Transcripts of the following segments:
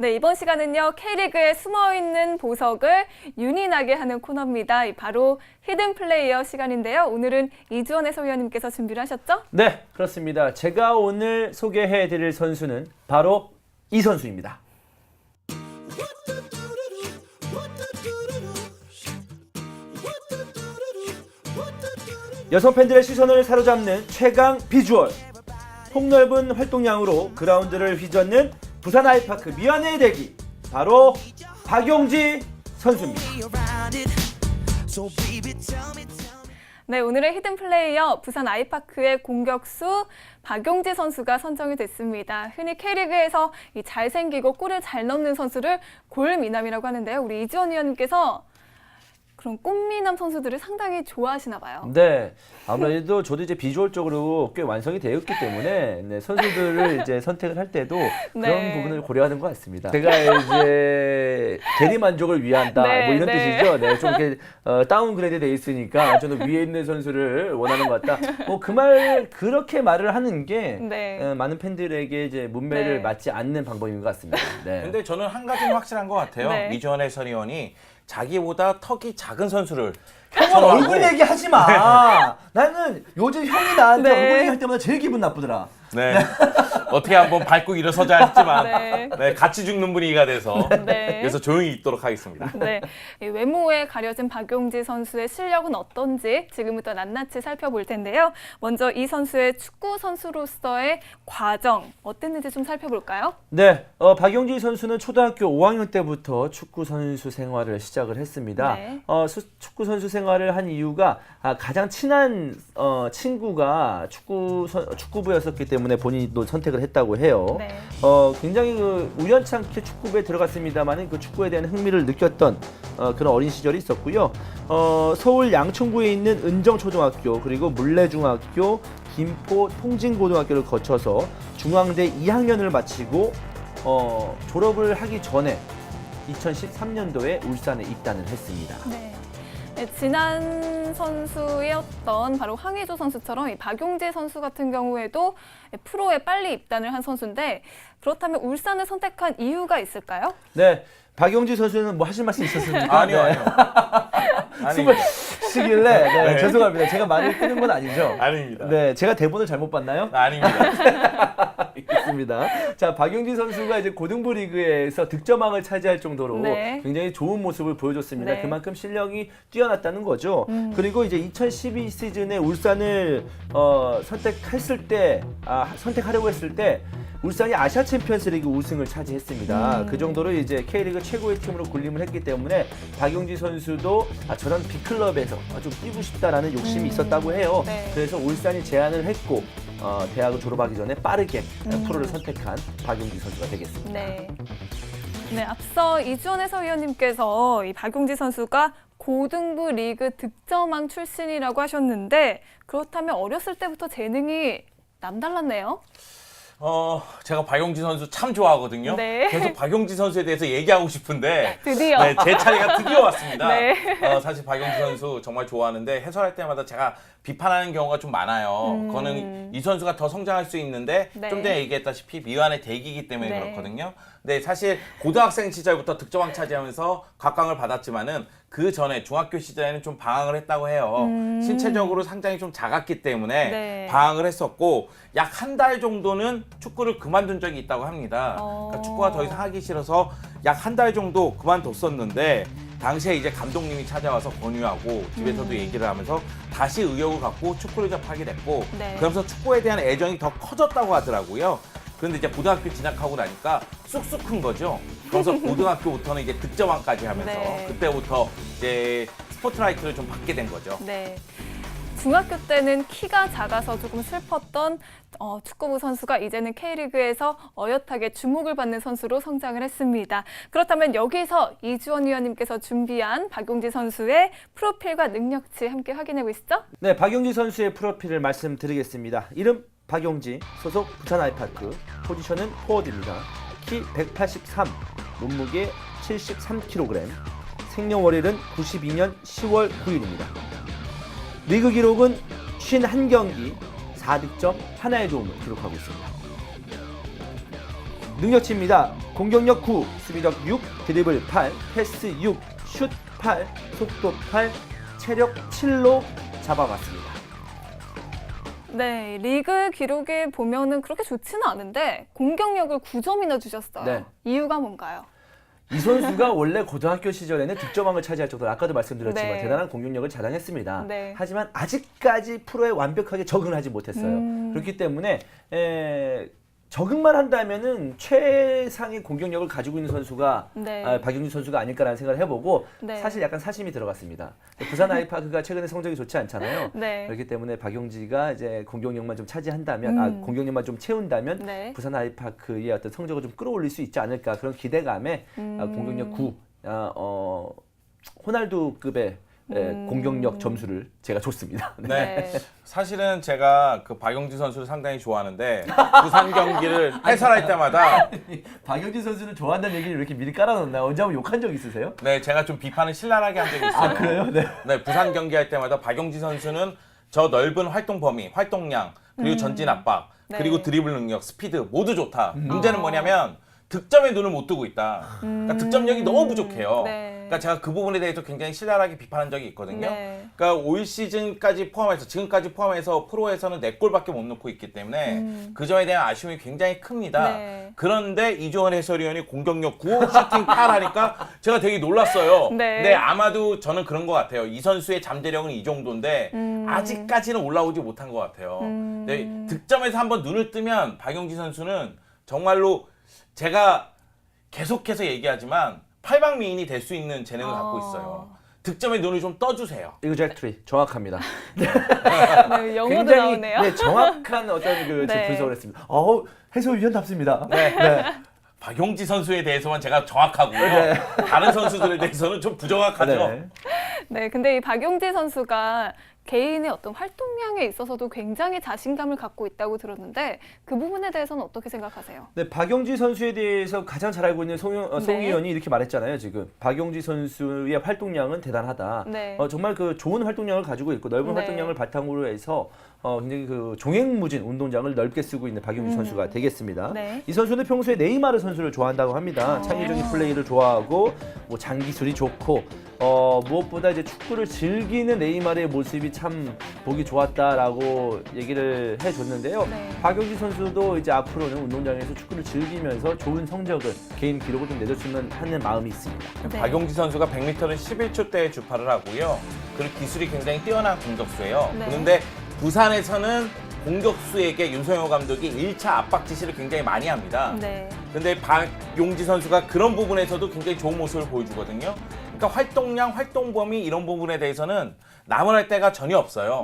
네, 이번 시간은요, K리그에 숨어있는 보석을 윤희나게 하는 코너입니다. 바로 히든 플레이어 시간인데요. 오늘은 이주원 해설위원님께서 준비를 하셨죠? 네, 그렇습니다. 제가 오늘 소개해드릴 선수는 바로 이 선수입니다. 여성 팬들의 시선을 사로잡는 최강 비주얼, 폭넓은 활동량으로 그라운드를 휘젓는 부산 아이파크 미완의 대기, 바로 박용지 선수입니다. 네, 오늘의 히든 플레이어 부산 아이파크의 공격수 박용지 선수가 선정이 됐습니다. 흔히 K리그에서 이 잘생기고 골을 잘 넣는 선수를 골미남이라고 하는데요. 우리 이주원 위원님께서 그런 꽃미남 선수들을 상당히 좋아하시나 봐요. 네, 아무래도 저도 이제 비주얼적으로 꽤 완성이 되어 있기 때문에 선수들을 이제 선택을 할 때도 그런 네. 부분을 고려하는 것 같습니다. 제가 이제 대리 만족을 위한다, 네, 뭐 이런 네. 뜻이죠. 네, 좀 이렇게 다운그레이드 돼 있으니까 저는 위에 있는 선수를 원하는 것 같다. 뭐 그 말 그렇게 말을 하는 게 네. 많은 팬들에게 이제 문매를 네. 맞지 않는 방법인 것 같습니다. 네. 근데 저는 한 가지는 확실한 것 같아요. 네. 이주원 해설위원이 자기보다 턱이 작은 선수를 형은 선호하고 얼굴 얘기하지 마. 나는 요즘 형이 나한테 네. 얼굴 얘기할 때마다 제일 기분 나쁘더라. 네. 어떻게 한번 밟고 일어서자 했지만 네. 네, 같이 죽는 분위기가 돼서 네. 그래서 조용히 있도록 하겠습니다. 네, 이 외모에 가려진 박용지 선수의 실력은 어떤지 지금부터 낱낱이 살펴볼 텐데요. 먼저 이 선수의 축구 선수로서의 과정 어땠는지 좀 살펴볼까요? 네, 박용지 선수는 초등학교 5학년 때부터 축구 선수 생활을 시작을 했습니다. 네. 축구 선수 생활을 한 이유가 가장 친한 친구가 축구부였었기 때문에 본인도 선택을 했다고 해요. 네. 굉장히 우연찮게 축구부에 들어갔습니다만 그 축구에 대한 흥미를 느꼈던 그런 어린 시절이 있었고요. 서울 양천구에 있는 은정초등학교 그리고 물레중학교, 김포 통진고등학교를 거쳐서 중앙대 2학년을 마치고 졸업을 하기 전에 2013년도에 울산에 입단을 했습니다. 네. 네, 지난 선수였던 바로 황의조 선수처럼 이 박용지 선수 같은 경우에도 프로에 빨리 입단을 한 선수인데 그렇다면 울산을 선택한 이유가 있을까요? 네, 박용지 선수는 뭐 하실 말씀 있었습니까? 아니요, 네. 아니요. 숨을 아닙니다. 쉬길래 네. 죄송합니다. 제가 말을 끊은 건 아니죠? 아닙니다. 네, 제가 대본을 잘못 봤나요? 아닙니다. 있습니다. 자, 박용지 선수가 이제 고등부 리그에서 득점왕을 차지할 정도로 네. 굉장히 좋은 모습을 보여줬습니다. 네. 그만큼 실력이 뛰어났다는 거죠. 그리고 이제 2012 시즌에 울산을 선택했을 때, 선택하려고 했을 때 울산이 아시아 챔피언스리그 우승을 차지했습니다. 그 정도로 이제 K리그 최고의 팀으로 군림을 했기 때문에 박용지 선수도 저런 빅클럽에서 좀 뛰고 싶다라는 욕심이 있었다고 해요. 네. 그래서 울산이 제안을 했고 대학을 졸업하기 전에 빠르게 프로를 선택한 박용지 선수가 되겠습니다. 네. 네, 앞서 이주원 해설위원님께서 이 박용지 선수가 고등부 리그 득점왕 출신이라고 하셨는데 그렇다면 어렸을 때부터 재능이 남달랐네요. 제가 박용지 선수 참 좋아하거든요. 네. 계속 박용지 선수에 대해서 얘기하고 싶은데 드디어. 네, 제 차례가 드디어 왔습니다. 네. 사실 박용지 선수 정말 좋아하는데 해설할 때마다 제가 비판하는 경우가 좀 많아요. 그거는 이 선수가 더 성장할 수 있는데 네. 좀 전에 얘기했다시피 미완의 대기이기 때문에 네. 그렇거든요. 근데 사실 고등학생 시절부터 득점왕 차지하면서 각광을 받았지만은 그 전에 중학교 시절에는 좀 방황을 했다고 해요. 신체적으로 상당히 좀 작았기 때문에 네. 방황을 했었고 약 한 달 정도는 축구를 그만둔 적이 있다고 합니다. 그러니까 축구가 더 이상 하기 싫어서 약 한 달 정도 그만뒀었는데 당시에 이제 감독님이 찾아와서 권유하고 집에서도 얘기를 하면서 다시 의욕을 갖고 축구를 접하게 됐고 네. 그러면서 축구에 대한 애정이 더 커졌다고 하더라고요. 그런데 이제 고등학교 진학하고 나니까 쑥쑥 큰 거죠. 그래서 고등학교부터는 이제 득점왕까지 하면서 네. 그때부터 이제 스포트라이트를 좀 받게 된 거죠. 네. 중학교 때는 키가 작아서 조금 슬펐던 축구부 선수가 이제는 K리그에서 어엿하게 주목을 받는 선수로 성장을 했습니다. 그렇다면 여기서 이주원 위원님께서 준비한 박용지 선수의 프로필과 능력치 함께 확인해 보시죠. 네, 박용지 선수의 프로필을 말씀드리겠습니다. 이름 박용지, 소속 부산 아이파크, 포지션은 포워드입니다. 키 183, 몸무게 73kg, 생년월일은 92년 10월 9일입니다. 리그 기록은 51경기 4득점 1의 도움을 기록하고 있습니다. 능력치입니다. 공격력 9, 수비력 6, 드리블 8, 패스 6, 슛 8, 속도 8, 체력 7로 잡아봤습니다. 네, 리그 기록에 보면은 그렇게 좋지는 않은데 공격력을 9점이나 주셨어요. 네. 이유가 뭔가요? 이 선수가 원래 고등학교 시절에는 득점왕을 차지할 정도로 아까도 말씀드렸지만 네. 대단한 공격력을 자랑했습니다. 네. 하지만 아직까지 프로에 완벽하게 적응하지 못했어요. 그렇기 때문에 적응만 한다면은 최상의 공격력을 가지고 있는 선수가 네. 박용진 선수가 아닐까라는 생각을 해보고 네. 사실 약간 사심이 들어갔습니다. 부산 아이파크가 최근에 성적이 좋지 않잖아요. 네. 그렇기 때문에 박용지가 이제 공격력만 좀 차지한다면, 공격력만 좀 채운다면 네. 부산 아이파크의 어떤 성적을 좀 끌어올릴 수 있지 않을까 그런 기대감에 공격력 9, 호날두급의 공격력 점수를 제가 줬습니다. 네. 네. 사실은 제가 그 박용진 선수를 상당히 좋아하는데 부산 경기를 해설할 때마다 박용진 선수를 좋아한다는 얘기를 이렇게 미리 깔아놓나요? 언제 한번 욕한 적 있으세요? 네, 제가 좀 비판을 신랄하게 한 적이 있어요. 아, 그래요? 네. 네, 부산 경기할 때마다 박용진 선수는 저 넓은 활동 범위, 활동량, 그리고 전진 압박, 네. 그리고 드리블 능력, 스피드 모두 좋다. 문제는 뭐냐면 득점에 눈을 못 뜨고 있다. 그러니까 득점력이 너무 부족해요. 네. 그러니까 제가 그 부분에 대해서 굉장히 신랄하게 비판한 적이 있거든요. 네. 그러니까 올 시즌까지 포함해서 지금까지 포함해서 프로에서는 4골밖에 못 넣고 있기 때문에 그 점에 대한 아쉬움이 굉장히 큽니다. 네. 그런데 이종원 해설위원이 공격력 9, 슈팅 8 하니까 제가 되게 놀랐어요. 네. 네, 아마도 저는 그런 것 같아요. 이 선수의 잠재력은 이 정도인데 아직까지는 올라오지 못한 것 같아요. 네, 득점에서 한번 눈을 뜨면 박용진 선수는 정말로 제가 계속해서 얘기하지만 팔방미인이 될 수 있는 재능을 갖고 있어요. 득점에 눈을 좀 떠주세요. Exactly. 정확합니다. 네, 영어도 굉장히 나오네요. 네, 정확한 어떤 그 네. 분석을 했습니다. 해설위원답습니다. 네. 박용지 선수에 대해서만 제가 정확하고요. 네. 다른 선수들에 대해서는 좀 부정확하죠. 네. 네, 근데 이 박용진 선수가 개인의 어떤 활동량에 있어서도 굉장히 자신감을 갖고 있다고 들었는데 그 부분에 대해서는 어떻게 생각하세요? 네, 박용지 선수에 대해서 가장 잘 알고 있는 송 네. 의원이 이렇게 말했잖아요. 지금 박용지 선수의 활동량은 대단하다. 네. 정말 그 좋은 활동량을 가지고 있고 넓은 네. 활동량을 바탕으로 해서 굉장히 그 종횡무진 운동장을 넓게 쓰고 있는 박용지 선수가 되겠습니다. 네. 이 선수는 평소에 네이마르 선수를 좋아한다고 합니다. 창의적인 플레이를 좋아하고 뭐 장기술이 좋고 무엇보다 이제 축구를 즐기는 네이마르의 모습이 참 보기 좋았다라고 얘기를 해줬는데요. 네. 박용지 선수도 이제 앞으로는 운동장에서 축구를 즐기면서 좋은 성적을 개인 기록을 좀 내줬으면 하는 마음이 있습니다. 네. 박용지 선수가 100m는 11초대에 주파를 하고요. 그리고 기술이 굉장히 뛰어난 공격수예요. 네. 그런데 부산에서는 공격수에게 윤석열 감독이 1차 압박 지시를 굉장히 많이 합니다. 네. 근데 박용지 선수가 그런 부분에서도 굉장히 좋은 모습을 보여주거든요. 그러니까 활동량, 활동 범위 이런 부분에 대해서는 나무랄 데가 전혀 없어요.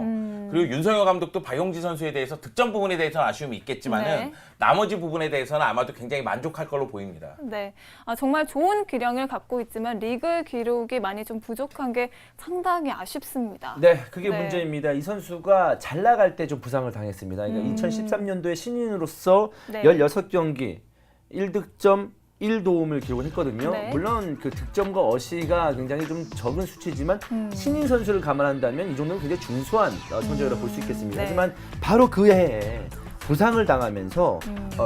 그리고 윤석열 감독도 박용지 선수에 대해서 득점 부분에 대해서는 아쉬움이 있겠지만은 네. 나머지 부분에 대해서는 아마도 굉장히 만족할 걸로 보입니다. 네. 정말 좋은 기량을 갖고 있지만 리그 기록이 많이 좀 부족한 게 상당히 아쉽습니다. 네, 그게 네. 문제입니다. 이 선수가 잘 나갈 때 좀 부상을 당했습니다. 그러니까 2013년도에 신인으로서 네. 16경기 1득점 1도움을 기록을 했거든요. 네. 물론 그 득점과 어시가 굉장히 좀 적은 수치지만 신인 선수를 감안한다면 이 정도는 굉장히 준수한 성적이라고 볼 수 있겠습니다. 네. 하지만 바로 그 해에 부상을 당하면서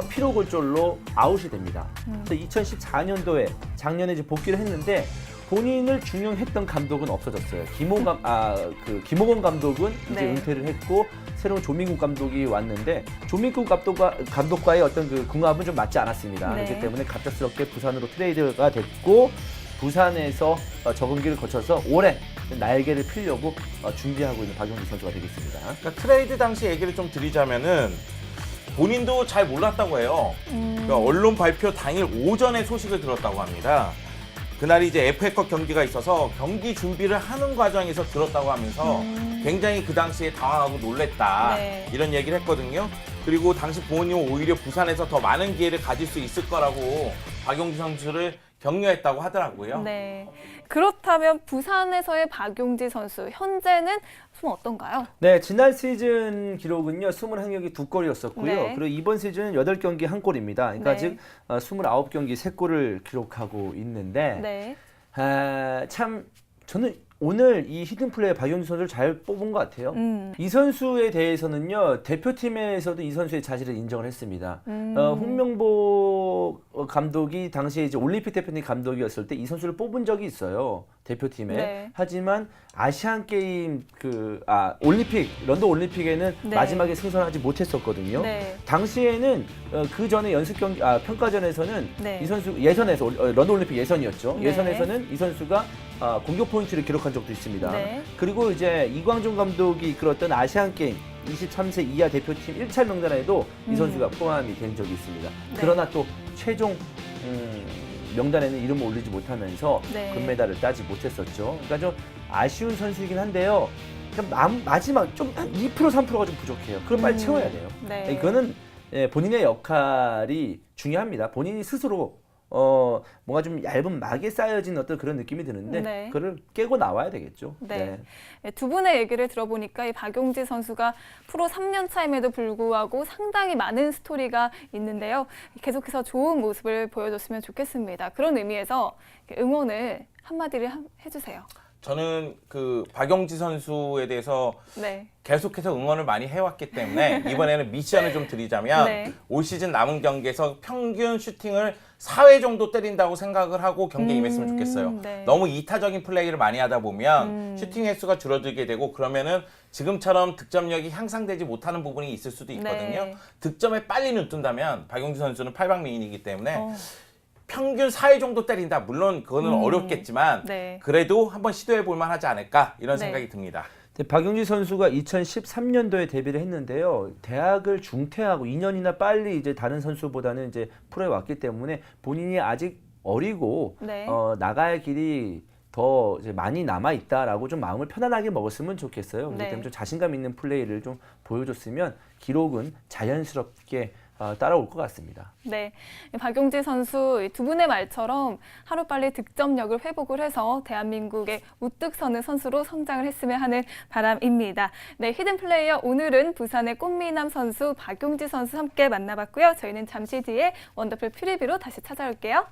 피로골절로 아웃이 됩니다. 그래서 2014년도에 작년에 이제 복귀를 했는데 본인을 중용했던 감독은 없어졌어요. 김호건 감독은 이제 네. 은퇴를 했고 새로운 조민국 감독이 왔는데 조민국 감독과의 어떤 그 궁합은 좀 맞지 않았습니다. 네. 그렇기 때문에 갑작스럽게 부산으로 트레이드가 됐고 부산에서 적응기를 거쳐서 올해 날개를 피려고 준비하고 있는 박용진 선수가 되겠습니다. 그러니까 트레이드 당시 얘기를 좀 드리자면은 본인도 잘 몰랐다고 해요. 그러니까 언론 발표 당일 오전에 소식을 들었다고 합니다. 그날이 이제 FA컵 경기가 있어서 경기 준비를 하는 과정에서 들었다고 하면서 굉장히 그 당시에 당황하고 놀랬다. 네. 이런 얘기를 했거든요. 그리고 당시 부모님은 오히려 부산에서 더 많은 기회를 가질 수 있을 거라고 박용진 선수를 격려했다고 하더라고요. 네. 그렇다면 부산에서의 박용지 선수 현재는 좀 어떤가요? 네, 지난 시즌 기록은요 21경기 2골이었었고요. 네. 그리고 이번 시즌은 8경기 1골입니다. 그러니까 네. 즉 29경기 3골을 기록하고 있는데 네. 참 저는 오늘 이 히든 플레이어 박용진 선수를 잘 뽑은 것 같아요. 이 선수에 대해서는요, 대표팀에서도 이 선수의 자질을 인정을 했습니다. 홍명보 감독이 당시에 이제 올림픽 대표팀 감독이었을 때 이 선수를 뽑은 적이 있어요. 대표팀에. 네. 하지만 아시안 게임 올림픽, 런던 올림픽에는 네. 마지막에 승선하지 못했었거든요. 네. 당시에는 그 전에 연습 경기, 평가전에서는 네. 이 선수 예선에서 런던 올림픽 예선이었죠. 네. 예선에서는 이 선수가 공격 포인트를 기록한 적도 있습니다. 네. 그리고 이제 이광종 감독이 이끌었던 아시안 게임 23세 이하 대표팀 1차 명단에도 이 선수가 포함이 된 적이 있습니다. 네. 그러나 또 최종 명단에는 이름을 올리지 못하면서 네. 금메달을 따지 못했었죠. 그러니까 좀 아쉬운 선수이긴 한데요. 마지막 좀 한 2% 3%가 좀 부족해요. 그걸 빨리 채워야 돼요. 네. 이거는 본인의 역할이 중요합니다. 본인이 스스로 뭔가 좀 얇은 막에 쌓여진 어떤 그런 느낌이 드는데 네. 그걸 깨고 나와야 되겠죠. 네. 두 분의 얘기를 들어보니까 이 박용지 선수가 프로 3년 차임에도 불구하고 상당히 많은 스토리가 있는데요. 계속해서 좋은 모습을 보여줬으면 좋겠습니다. 그런 의미에서 응원을 한마디를 해주세요. 저는 그 박용지 선수에 대해서 네. 계속해서 응원을 많이 해왔기 때문에 이번에는 미션을 좀 드리자면 네. 올 시즌 남은 경기에서 평균 슈팅을 4회 정도 때린다고 생각을 하고 경기에 임했으면 좋겠어요. 네. 너무 이타적인 플레이를 많이 하다 보면 슈팅 횟수가 줄어들게 되고 그러면은 지금처럼 득점력이 향상되지 못하는 부분이 있을 수도 있거든요. 네. 득점에 빨리 눈뜬다면 박용지 선수는 팔방미인이기 때문에 평균 4회 정도 때린다. 물론 그거는 어렵겠지만 네. 그래도 한번 시도해 볼 만하지 않을까 이런 네. 생각이 듭니다. 박용지 선수가 2013년도에 데뷔를 했는데요. 대학을 중퇴하고 2년이나 빨리 이제 다른 선수보다는 이제 프로에 왔기 때문에 본인이 아직 어리고 네. 나갈 길이 더 이제 많이 남아 있다라고 좀 마음을 편안하게 먹었으면 좋겠어요. 그렇기 네. 때문에 좀 자신감 있는 플레이를 좀 보여줬으면 기록은 자연스럽게 따라올 것 같습니다. 네, 박용지 선수 두 분의 말처럼 하루빨리 득점력을 회복을 해서 대한민국의 우뚝 서는 선수로 성장을 했으면 하는 바람입니다. 네, 히든 플레이어 오늘은 부산의 꽃미남 선수 박용지 선수 함께 만나봤고요. 저희는 잠시 뒤에 원더풀 프리뷰로 다시 찾아올게요.